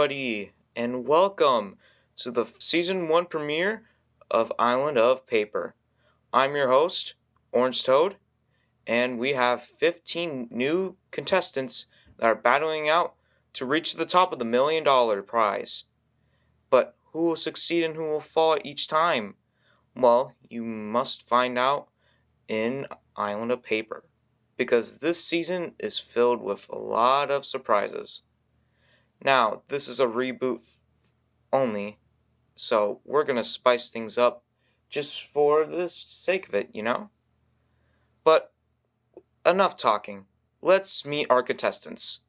everybody, and welcome to the season 1 premiere of Island of Paper. I'm your host, Orange Toad, and we have 15 new contestants that are battling out to reach the top of the $1 million prize. But who will succeed and who will fall each time? Well, you must find out in Island of Paper, because this season is filled with a lot of surprises. Now, this is a reboot only, so we're gonna spice things up just for the sake of it, But enough talking. Let's meet our contestants.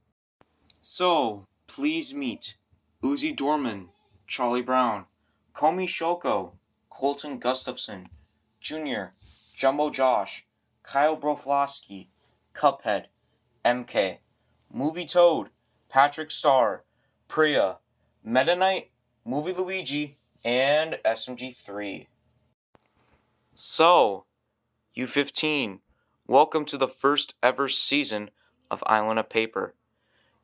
So, please meet Uzi Dorman, Charlie Brown, Komi Shoko, Colton Gustafson, Jr., Jumbo Josh, Kyle Broflovsky, Cuphead, MK, Movie Toad, Patrick Starr, Priya, Meta Knight, Movie Luigi, and SMG3. So, U15, welcome to the first ever season of Island of Paper.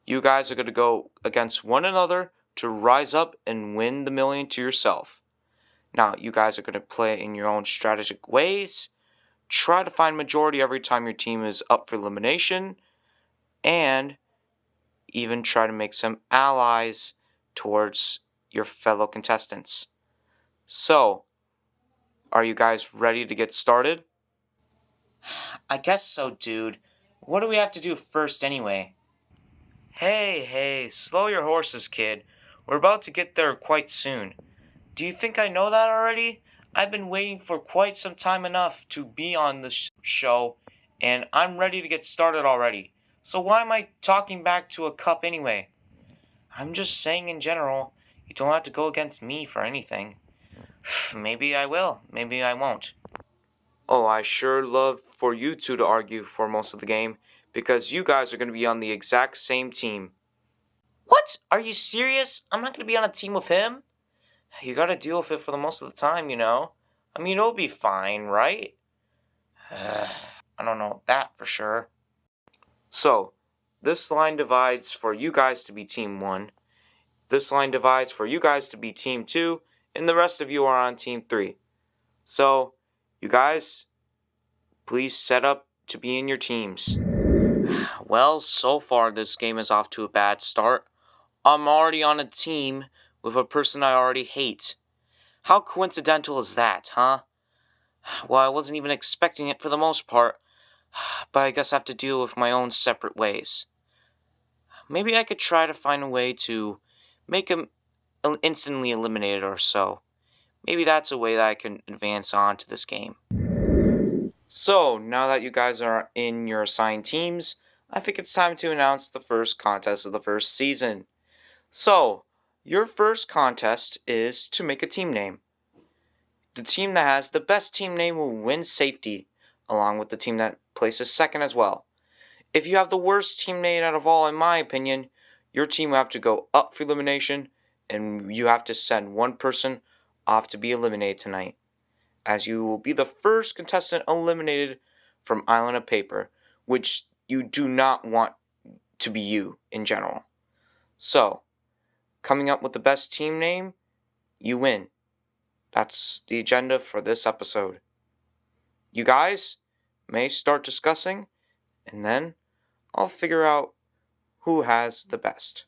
You guys are going to go against one another to rise up and win the million to yourself. Now, you guys are going to play in your own strategic ways. Try to find majority every time your team is up for elimination. And even try to make some allies towards your fellow contestants. So, are you guys ready to get started? I guess so, dude. What do we have to do first anyway? Hey, slow your horses, kid. We're about to get there quite soon. Do you think I know that already? I've been waiting for quite some time enough to be on this show, and I'm ready to get started already. So why am I talking back to a cup anyway? I'm just saying in general, you don't have to go against me for anything. Maybe I will, maybe I won't. Oh, I sure love for you two to argue for most of the game, because you guys are going to be on the exact same team. What? Are you serious? I'm not going to be on a team with him? You gotta deal with it for the most of the time, I mean, it'll be fine, right? I don't know that for sure. So, this line divides for you guys to be Team 1. This line divides for you guys to be Team 2, and the rest of you are on Team 3. So, you guys, please set up to be in your teams. Well, so far this game is off to a bad start. I'm already on a team with a person I already hate. How coincidental is that, huh? Well, I wasn't even expecting it for the most part, but I guess I have to deal with my own separate ways. Maybe I could try to find a way to make him instantly eliminated or so. Maybe that's a way that I can advance on to this game. So, now that you guys are in your assigned teams, I think it's time to announce the first contest of the first season. So, your first contest is to make a team name. The team that has the best team name will win safety, along with the team that places second as well. If you have the worst team name out of all, in my opinion, your team will have to go up for elimination, and you have to send one person off to be eliminated tonight, as you will be the first contestant eliminated from Island of Paper, which you do not want to be you in general. So, coming up with the best team name, you win. That's the agenda for this episode. You guys may start discussing, and then I'll figure out who has the best.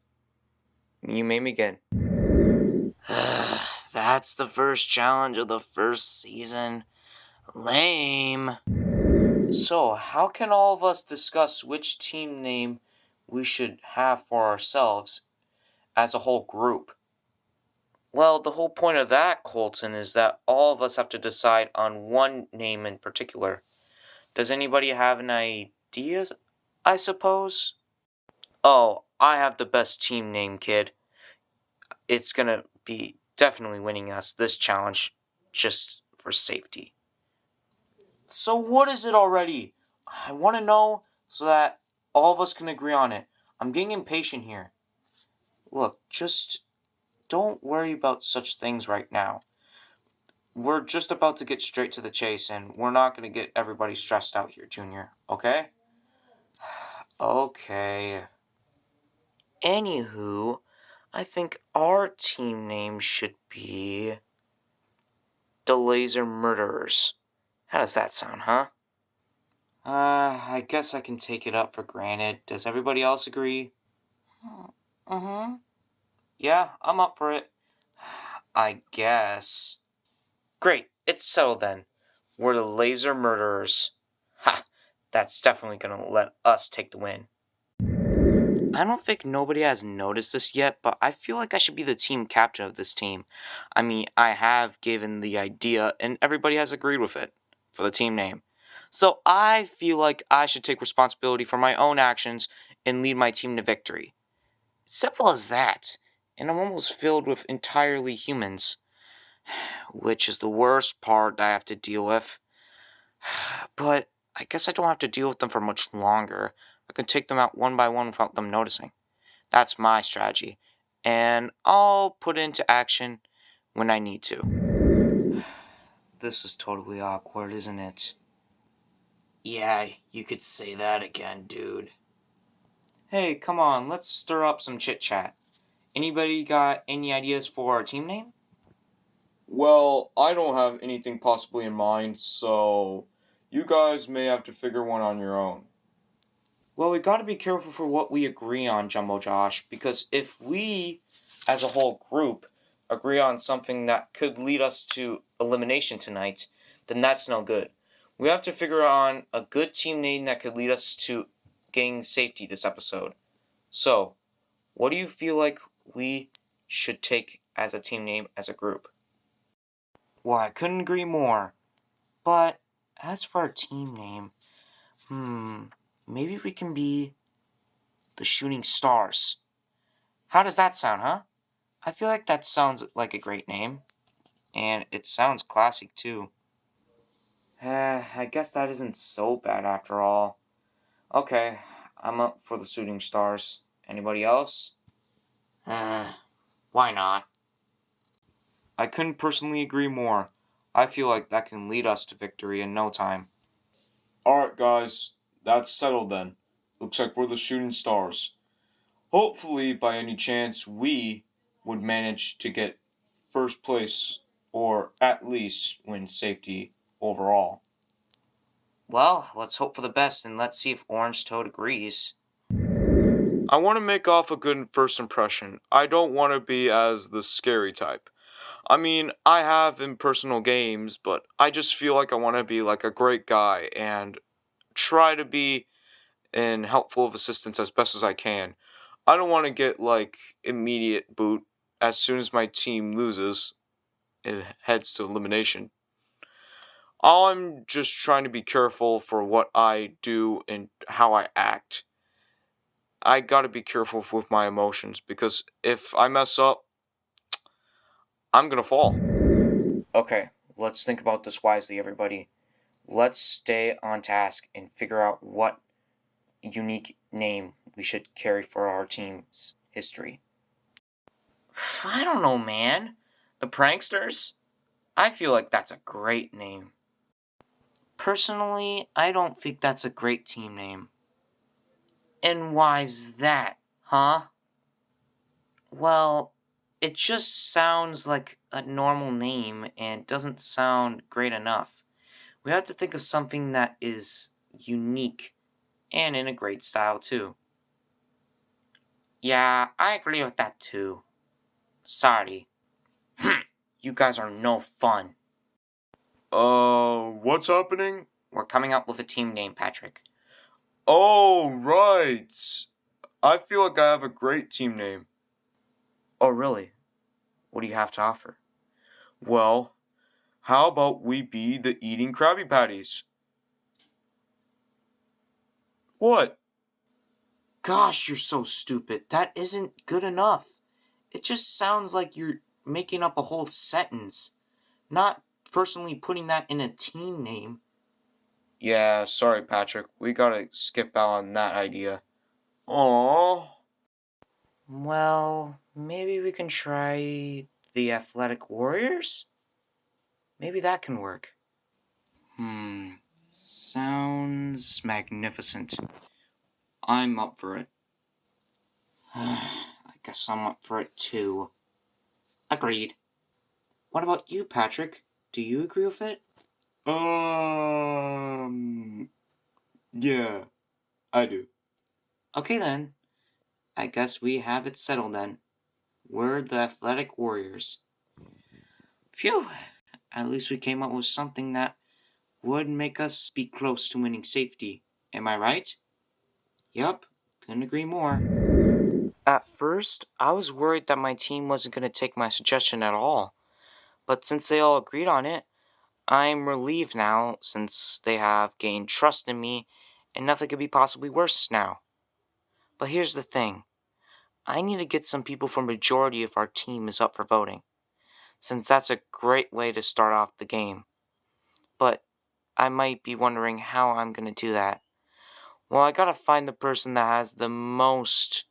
You may begin. That's the first challenge of the first season. Lame. So, how can all of us discuss which team name we should have for ourselves as a whole group? Well, the whole point of that, Colton, is that all of us have to decide on one name in particular. Does anybody have an idea, I suppose? Oh, I have the best team name, kid. It's gonna be definitely winning us this challenge just for safety. So what is it already? I want to know so that all of us can agree on it. I'm getting impatient here. Look, just don't worry about such things right now. We're just about to get straight to the chase, and we're not going to get everybody stressed out here, Junior, okay? Okay. Anywho, I think our team name should be the Laser Murderers. How does that sound, huh? I guess I can take it up for granted. Does everybody else agree? Mm-hmm. Yeah, I'm up for it. I guess. Great, it's settled then. We're the Laser Murderers. Ha! That's definitely gonna let us take the win. I don't think nobody has noticed this yet, but I feel like I should be the team captain of this team. I mean, I have given the idea, and everybody has agreed with it for the team name. So I feel like I should take responsibility for my own actions and lead my team to victory. Simple as that. And I'm almost filled with entirely humans, which is the worst part I have to deal with. But I guess I don't have to deal with them for much longer. I can take them out one by one without them noticing. That's my strategy. And I'll put it into action when I need to. This is totally awkward, isn't it? Yeah, you could say that again, dude. Hey, come on, let's stir up some chit-chat. Anybody got any ideas for our team name? Well, I don't have anything possibly in mind, so you guys may have to figure one on your own. Well, we gotta be careful for what we agree on, Jumbo Josh, because if we, as a whole group, agree on something that could lead us to elimination tonight, then that's no good. We have to figure on a good team name that could lead us to gaining safety this episode. So, what do you feel like we should take as a team name as a group? Well, I couldn't agree more. But as for our team name, maybe we can be the Shooting Stars. How does that sound, huh? I feel like that sounds like a great name. And it sounds classic, too. I guess that isn't so bad after all. Okay, I'm up for the Shooting Stars. Anybody else? Why not? I couldn't personally agree more. I feel like that can lead us to victory in no time. Alright, guys, that's settled then. Looks like we're the Shooting Stars. Hopefully, by any chance, we would manage to get first place or at least win safety overall. Well, let's hope for the best and let's see if Orange Toad agrees. I want to make off a good first impression. I don't want to be as the scary type. I mean, I have in personal games, but I just feel like I want to be like a great guy and try to be and helpful of assistance as best as I can. I don't want to get like immediate boot as soon as my team loses and heads to elimination. I'm just trying to be careful for what I do and how I act. I gotta be careful with my emotions because if I mess up, I'm gonna fall. Okay, let's think about this wisely, everybody. Let's stay on task and figure out what unique name we should carry for our team's history. I don't know, man. The Pranksters? I feel like that's a great name. Personally, I don't think that's a great team name. And why's that, huh? Well, it just sounds like a normal name and doesn't sound great enough. We have to think of something that is unique and in a great style, too. Yeah, I agree with that, too. Sorry. You guys are no fun. What's happening? We're coming up with a team name, Patrick. Oh, right. I feel like I have a great team name. Oh, really? What do you have to offer? Well, how about we be the Eating Krabby Patties? What? Gosh, you're so stupid. That isn't good enough. It just sounds like you're making up a whole sentence, not personally putting that in a team name. Yeah, sorry, Patrick. We gotta skip out on that idea. Aww. Well, maybe we can try the Athletic Warriors? Maybe that can work. Sounds magnificent. I'm up for it. I guess I'm up for it too. Agreed. What about you, Patrick? Do you agree with it? Yeah, I do. Okay then. I guess we have it settled then. We're the Athletic Warriors. Phew! At least we came up with something that would make us be close to winning safety. Am I right? Yup, couldn't agree more. At first, I was worried that my team wasn't going to take my suggestion at all. But since they all agreed on it, I'm relieved now since they have gained trust in me and nothing could be possibly worse now. But here's the thing. I need to get some people for majority if our team is up for voting, since that's a great way to start off the game. But I might be wondering how I'm going to do that. Well, I gotta find the person that has the most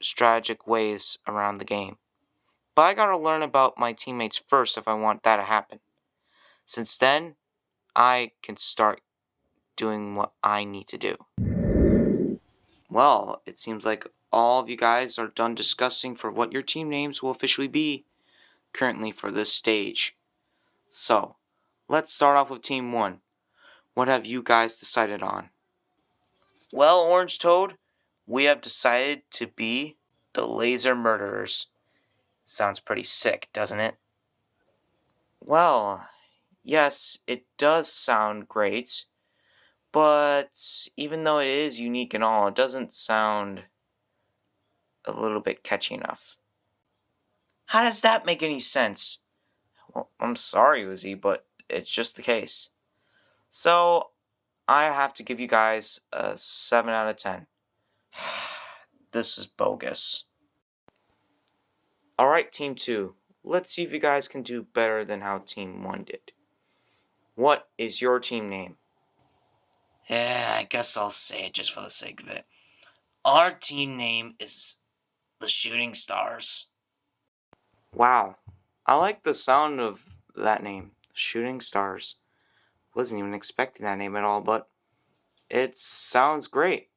strategic ways around the game. But I gotta learn about my teammates first if I want that to happen. Since then, I can start doing what I need to do. Well, it seems like all of you guys are done discussing for what your team names will officially be currently for this stage. So, let's start off with Team 1. What have you guys decided on? Well, Orange Toad, we have decided to be the Laser Murderers. Sounds pretty sick, doesn't it? Well, yes, it does sound great, but even though it is unique and all, it doesn't sound a little bit catchy enough. How does that make any sense? Well, I'm sorry, Uzi, but it's just the case. So, I have to give you guys a 7 out of 10. This is bogus. Alright, Team 2. Let's see if you guys can do better than how Team 1 did. What is your team name? Yeah, I guess I'll say it just for the sake of it. Our team name is the Shooting Stars. Wow. I like the sound of that name, Shooting Stars. Wasn't even expecting that name at all, but it sounds great.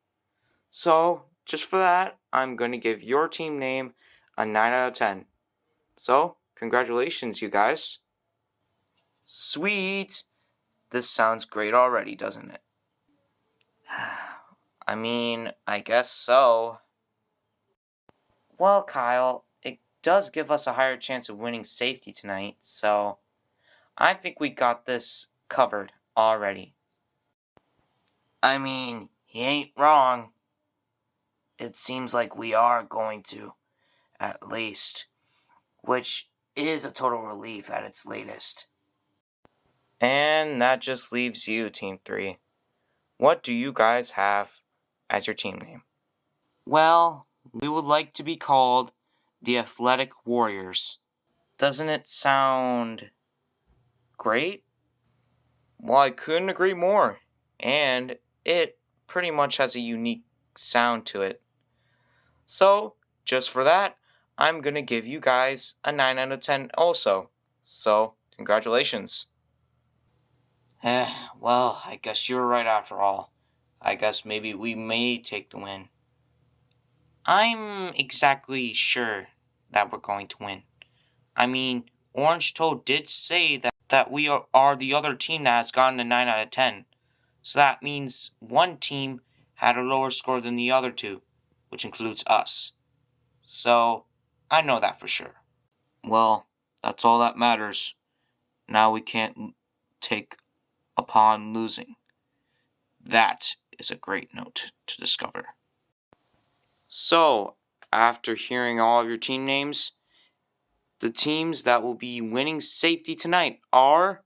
So, just for that, I'm going to give your team name a 9 out of 10. So, congratulations, you guys. Sweet! This sounds great already, doesn't it? I mean, I guess so. Well, Kyle, it does give us a higher chance of winning safety tonight, so I think we got this covered already. I mean, he ain't wrong. It seems like we are going to, at least, which is a total relief at its latest. And that just leaves you, Team 3. What do you guys have as your team name? Well, we would like to be called the Athletic Warriors. Doesn't it sound great? Well, I couldn't agree more. And it pretty much has a unique sound to it. So, just for that, I'm going to give you guys a 9 out of 10 also. So, congratulations. Well, I guess you were right after all. I guess maybe we may take the win. I'm exactly sure that we're going to win. I mean, Orange Toad did say that we are the other team that has gotten a 9 out of 10. So that means one team had a lower score than the other two, which includes us. So, I know that for sure. Well, that's all that matters. Now we can't take upon losing. That is a great note to discover. So, after hearing all of your team names, the teams that will be winning safety tonight are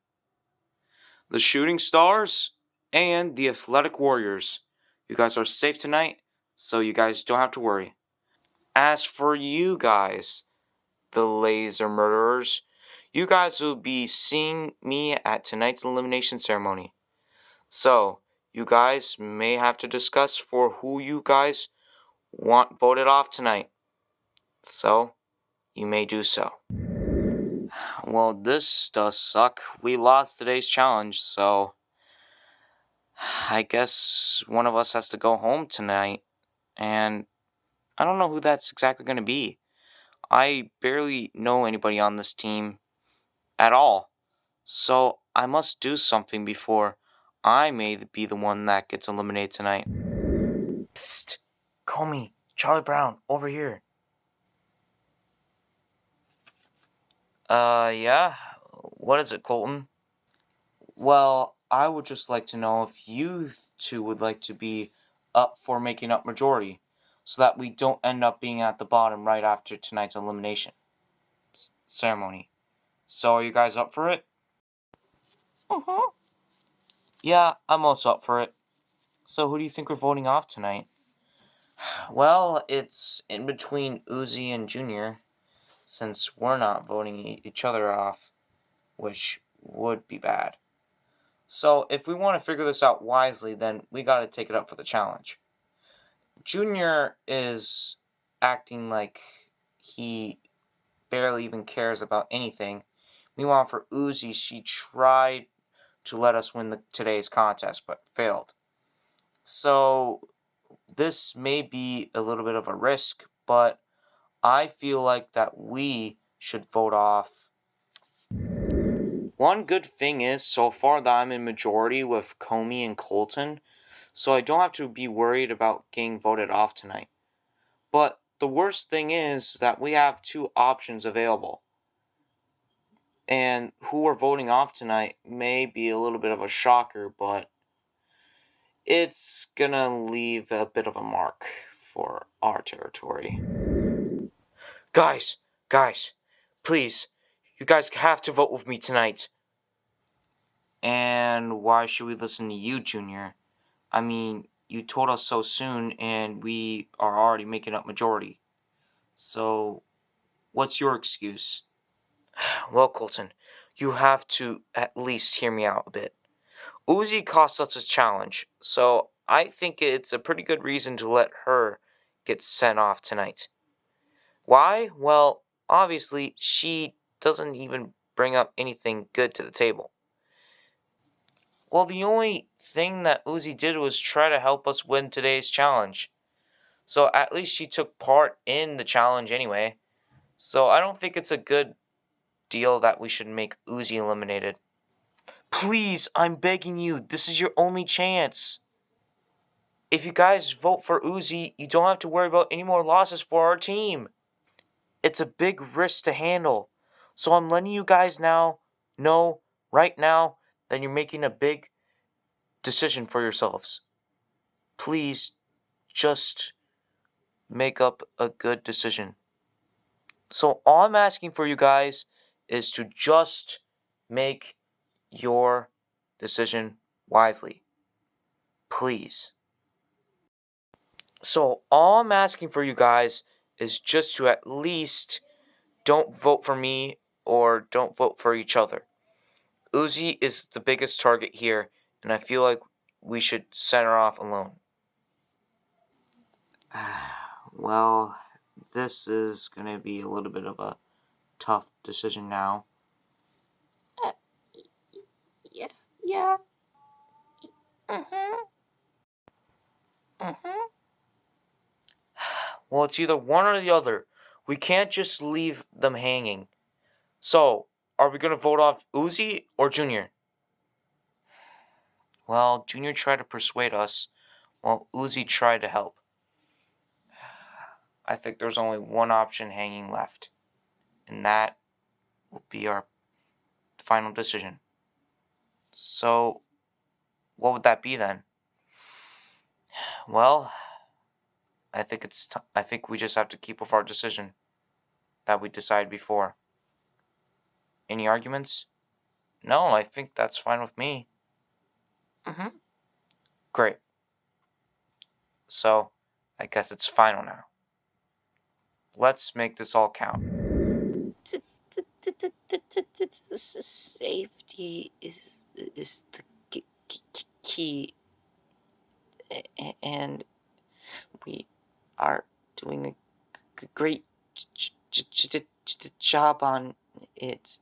the Shooting Stars and the Athletic Warriors. You guys are safe tonight, so you guys don't have to worry. As for you guys, the Laser Murderers, you guys will be seeing me at tonight's elimination ceremony. So, you guys may have to discuss for who you guys want voted off tonight. So, you may do so. Well, this does suck. We lost today's challenge, so I guess one of us has to go home tonight. And I don't know who that's exactly going to be. I barely know anybody on this team at all. So I must do something before I may be the one that gets eliminated tonight. Psst. Comey, Charlie Brown, over here. Yeah? What is it, Colton? Well, I would just like to know if you two would like to be up for making up majority, so that we don't end up being at the bottom right after tonight's elimination ceremony. So are you guys up for it? Mm-hmm. Yeah, I'm also up for it. So who do you think we're voting off tonight? Well, it's in between Uzi and Junior, since we're not voting each other off, which would be bad. So if we want to figure this out wisely, then we gotta take it up for the challenge. Junior is acting like he barely even cares about anything. Meanwhile, for Uzi, she tried to let us win today's contest, but failed. So this may be a little bit of a risk, but I feel like that we should vote off. One good thing is, so far that I'm in majority with Comey and Colton, so I don't have to be worried about getting voted off tonight. But the worst thing is that we have two options available. And who we're voting off tonight may be a little bit of a shocker, but it's gonna leave a bit of a mark for our territory. Guys, please, you guys have to vote with me tonight. And why should we listen to you, Junior? I mean, you told us so soon, and we are already making up majority. So, what's your excuse? Well, Colton, you have to at least hear me out a bit. Uzi cost us a challenge, so I think it's a pretty good reason to let her get sent off tonight. Why? Well, obviously, she doesn't even bring up anything good to the table. Well, the only thing that Uzi did was try to help us win today's challenge. So at least she took part in the challenge anyway. So I don't think it's a good deal that we should make Uzi eliminated. Please, I'm begging you, this is your only chance. If you guys vote for Uzi, you don't have to worry about any more losses for our team. It's a big risk to handle. So I'm letting you guys know right now that you're making a big decision for yourselves. Please just make up a good decision. So all I'm asking for you guys is to just make your decision wisely. Please. So all I'm asking for you guys is just to at least don't vote for me or don't vote for each other. Uzi is the biggest target here, and I feel like we should send her off alone. Well, this is going to be a little bit of a tough decision now. Yeah. Mm-hmm. Mm-hmm. Well, it's either one or the other. We can't just leave them hanging. So, are we going to vote off Uzi or Junior? Well, Junior tried to persuade us, while Uzi tried to help. I think there's only one option hanging left, and that will be our final decision. So, what would that be then? Well, I think we just have to keep with our decision that we decided before. Any arguments? No, I think that's fine with me. Mm-hmm. Great. So, I guess it's final now. Let's make this all count. Safety is the key, and we are doing a great job on it.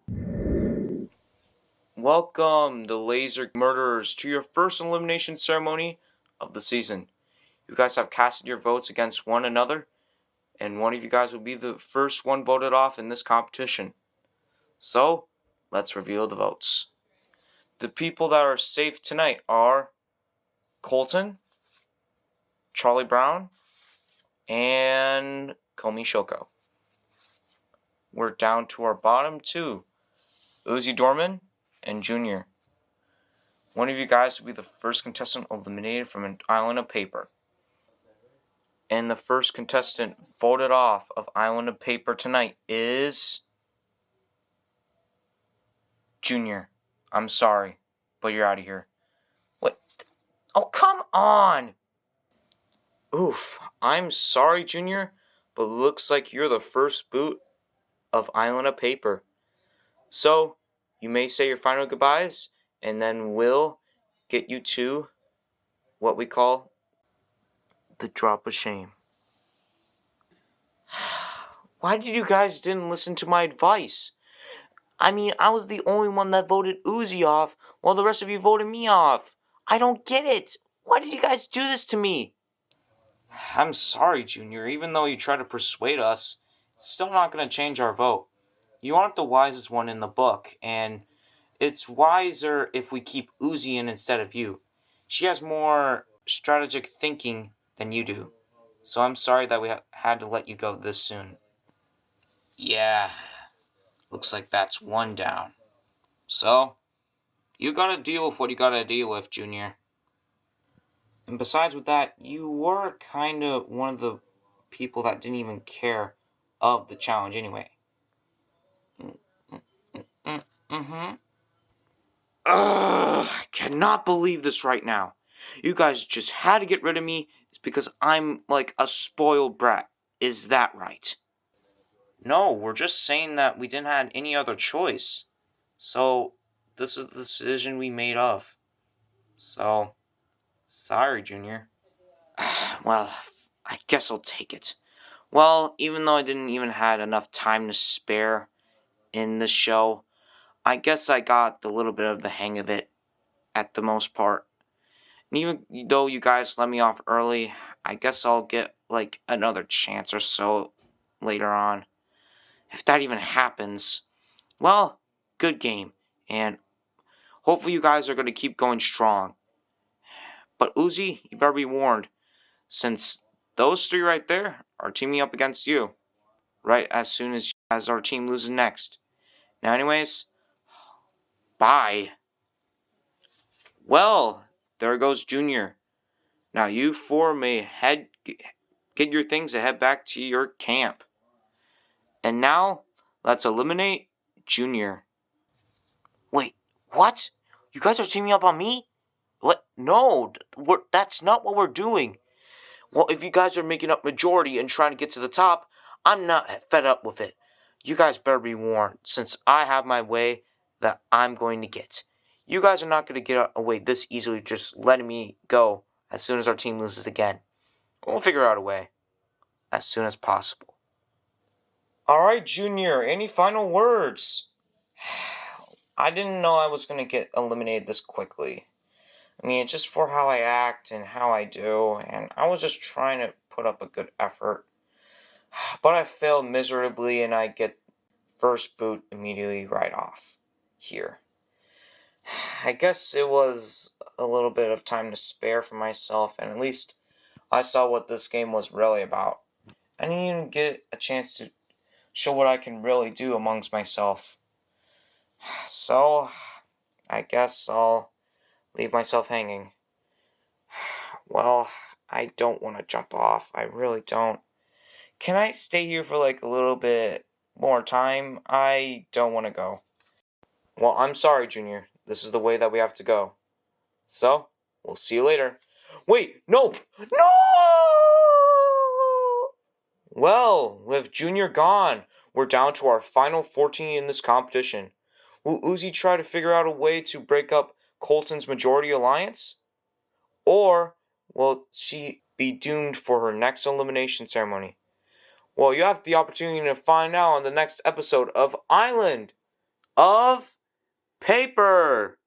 Welcome, the laser murderers, to your first elimination ceremony of the season. You guys have casted your votes against one another, and one of you guys will be the first one voted off in this competition. So, let's reveal the votes. The people that are safe tonight are Colton, Charlie Brown, and Komi Shoko. We're down to our bottom two, Uzi Dorman and Junior. One of you guys will be the first contestant eliminated from an Island of Paper. And the first contestant voted off of Island of Paper tonight is Junior. I'm sorry, but you're out of here. What? Oh, come on! Oof, I'm sorry, Junior, but looks like you're the first boot of Island of Paper. So, you may say your final goodbyes, and then we'll get you to what we call the drop of shame. Why did you guys didn't listen to my advice? I mean, I was the only one that voted Uzi off, while the rest of you voted me off. I don't get it. Why did you guys do this to me? I'm sorry, Junior. Even though you try to persuade us, it's still not going to change our vote. You aren't the wisest one in the book, and it's wiser if we keep Uzi in instead of you. She has more strategic thinking than you do. So I'm sorry that we had to let you go this soon. Yeah, looks like that's one down. So, you gotta deal with what you gotta deal with, Junior. And besides with that, you were kind of one of the people that didn't even care of the challenge anyway. Mm-hmm. Ugh, I cannot believe this right now. You guys just had to get rid of me. It's because I'm like a spoiled brat. Is that right? No, we're just saying that we didn't have any other choice. So, this is the decision we made of. So, sorry, Junior. Well, I guess I'll take it. Well, even though I didn't even had enough time to spare in the show, I guess I got the little bit of the hang of it at the most part. And even though you guys let me off early, I guess I'll get like another chance or so later on. If that even happens, well, good game. And hopefully you guys are going to keep going strong. But Uzi, you better be warned, since those three right there are teaming up against you, right as soon as our team loses next. Now anyways, bye. Well, there goes Junior. Now you four may get your things and head back to your camp. And now, let's eliminate Junior. Wait, what? You guys are teaming up on me? What? No, that's not what we're doing. Well, if you guys are making up majority and trying to get to the top, I'm not fed up with it. You guys better be warned, since I have my way that I'm going to get. You guys are not going to get away this easily just letting me go as soon as our team loses again. We'll figure out a way as soon as possible. All right, Junior, any final words? I didn't know I was going to get eliminated this quickly. I mean, just for how I act and how I do, and I was just trying to put up a good effort. But I failed miserably, and I get first boot immediately right off here. I guess it was a little bit of time to spare for myself, and at least I saw what this game was really about. I didn't even get a chance to show what I can really do amongst myself. So, I guess I'll leave myself hanging. Well, I don't want to jump off. I really don't. Can I stay here for like a little bit more time? I don't want to go. Well, I'm sorry, Junior. This is the way that we have to go. So, we'll see you later. Wait, no! No! Well, with Junior gone, we're down to our final 14 in this competition. Will Uzi try to figure out a way to break up Colton's majority alliance? Or will she be doomed for her next elimination ceremony? Well, you have the opportunity to find out on the next episode of Island of Paper.